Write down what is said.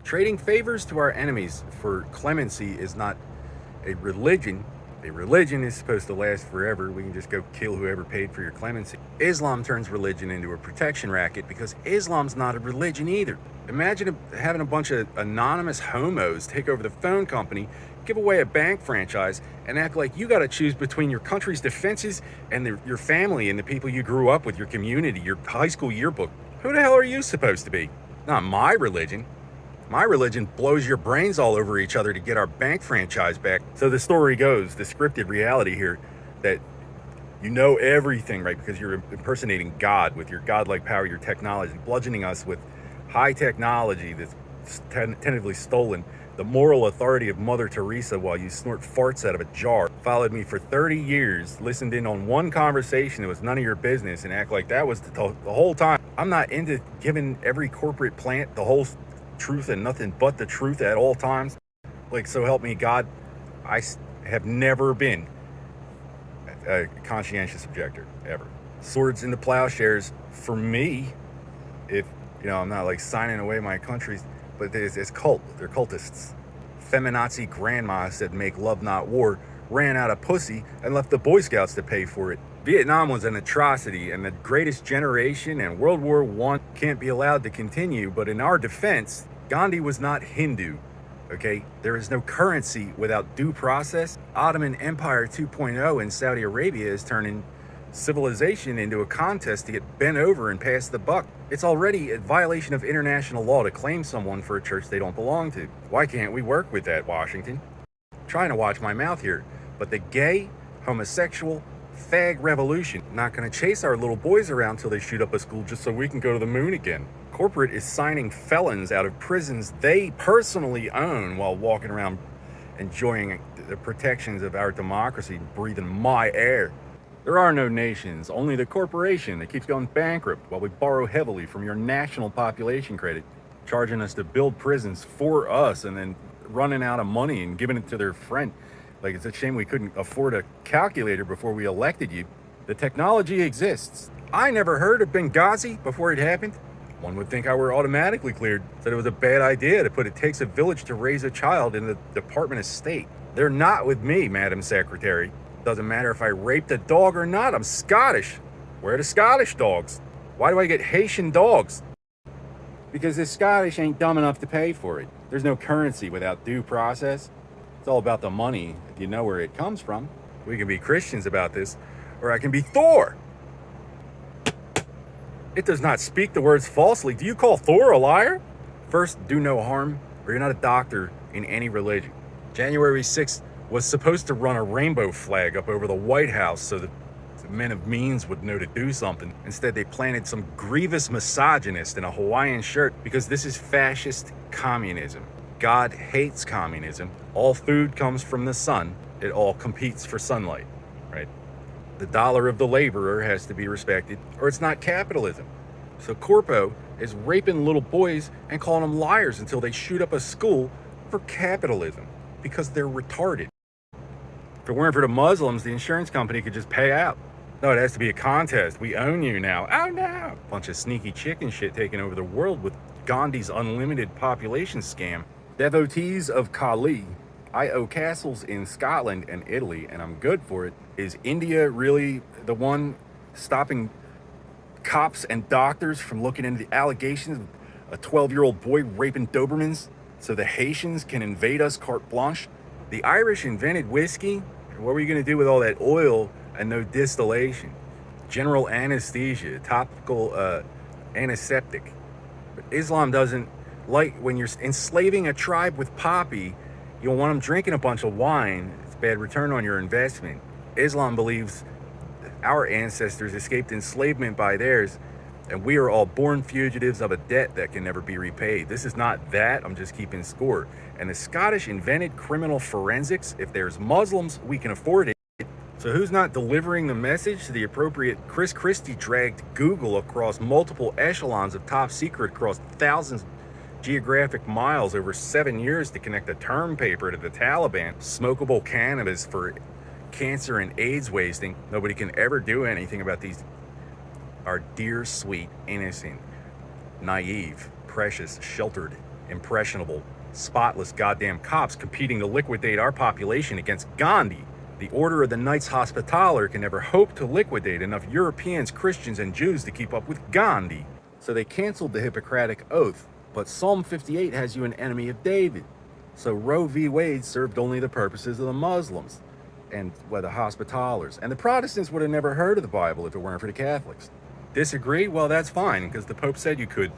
Trading favors to our enemies for clemency is not a religion. A religion is supposed to last forever. We can just go kill whoever paid for your clemency. Islam turns religion into a protection racket because Islam's not a religion either. Imagine having a bunch of anonymous homos take over the phone company, give away a bank franchise, and act like you got to choose between your country's defenses and your family and the people you grew up with, your community, your high school yearbook. Who the hell are you supposed to be? Not my religion. My religion blows your brains all over each other to get our bank franchise back. So the story goes, the scripted reality here, that you know everything, right? Because you're impersonating God with your godlike power, your technology, bludgeoning us with high technology that's tentatively stolen the moral authority of Mother Teresa while you snort farts out of a jar. Followed me for 30 years, listened in on one conversation that was none of your business, and act like that was the whole time. I'm not into giving every corporate plant the whole truth and nothing but the truth at all times. Like, so help me God, I have never been a conscientious objector, ever. Swords into plowshares for me, if, I'm not like signing away my countries, but it's cult. They're cultists. Feminazi grandma said make love not war, ran out of pussy and left the Boy Scouts to pay for it. Vietnam was an atrocity, and the greatest generation and World War I can't be allowed to continue, but in our defense, Gandhi was not Hindu, okay? There is no currency without due process. Ottoman Empire 2.0 in Saudi Arabia is turning civilization into a contest to get bent over and pass the buck. It's already a violation of international law to claim someone for a church they don't belong to. Why can't we work with that, Washington? I'm trying to watch my mouth here, but the gay, homosexual, fag revolution not going to chase our little boys around till they shoot up a school just so we can go to the moon again. Corporate is signing felons out of prisons they personally own while walking around enjoying the protections of our democracy, breathing my air. There are no nations, only the corporation that keeps going bankrupt while we borrow heavily from your national population credit, charging us to build prisons for us and then running out of money and giving it to their friend. Like, it's a shame we couldn't afford a calculator before we elected you. The technology exists. I never heard of Benghazi before it happened. One would think I were automatically cleared. Said it was a bad idea to put "it takes a village to raise a child" in the Department of State. They're not with me, Madam Secretary. Doesn't matter if I raped a dog or not, I'm Scottish. Where are the Scottish dogs? Why do I get Haitian dogs? Because the Scottish ain't dumb enough to pay for it. There's no currency without due process. It's all about the money, if you know where it comes from. We can be Christians about this, or I can be Thor. It does not speak the words falsely. Do you call Thor a liar? First, do no harm, or you're not a doctor in any religion. January 6th was supposed to run a rainbow flag up over the White House so that the men of means would know to do something. Instead, they planted some grievous misogynist in a Hawaiian shirt because this is fascist communism. God hates communism. All food comes from the sun. It all competes for sunlight, right? The dollar of the laborer has to be respected, or it's not capitalism. So Corpo is raping little boys and calling them liars until they shoot up a school for capitalism because they're retarded. If it weren't for the Muslims, the insurance company could just pay out. No, it has to be a contest. We own you now. Oh no! Bunch of sneaky chicken shit taking over the world with Gandhi's unlimited population scam. Devotees of Kali, I owe castles in Scotland and Italy, and I'm good for it. Is India really the one stopping cops and doctors from looking into the allegations of a 12-year-old boy raping Dobermans so the Haitians can invade us carte blanche? The Irish invented whiskey. What were you going to do with all that oil and no distillation? General anesthesia, topical antiseptic. But Islam doesn't like when you're enslaving a tribe with poppy. You don't want them drinking a bunch of wine. It's bad return on your investment. Islam believes our ancestors escaped enslavement by theirs, and we are all born fugitives of a debt that can never be repaid. This is not that. I'm just keeping score. And the Scottish invented criminal forensics. If there's Muslims, we can afford it. So who's not delivering the message to the appropriate? Chris Christie dragged Google across multiple echelons of top secret across thousands geographic miles over 7 years to connect a term paper to the Taliban. Smokable cannabis for cancer and AIDS wasting. Nobody can ever do anything about these. Our dear, sweet, innocent, naive, precious, sheltered impressionable, spotless goddamn cops competing to liquidate our population against Gandhi. The Order of the Knights Hospitaller can never hope to liquidate enough Europeans, Christians, and Jews to keep up with Gandhi. So they canceled the Hippocratic Oath, but Psalm 58 has you an enemy of David. So Roe v. Wade served only the purposes of the Muslims and the Hospitallers. And the Protestants would have never heard of the Bible if it weren't for the Catholics. Disagree? Well, that's fine, because the Pope said you could.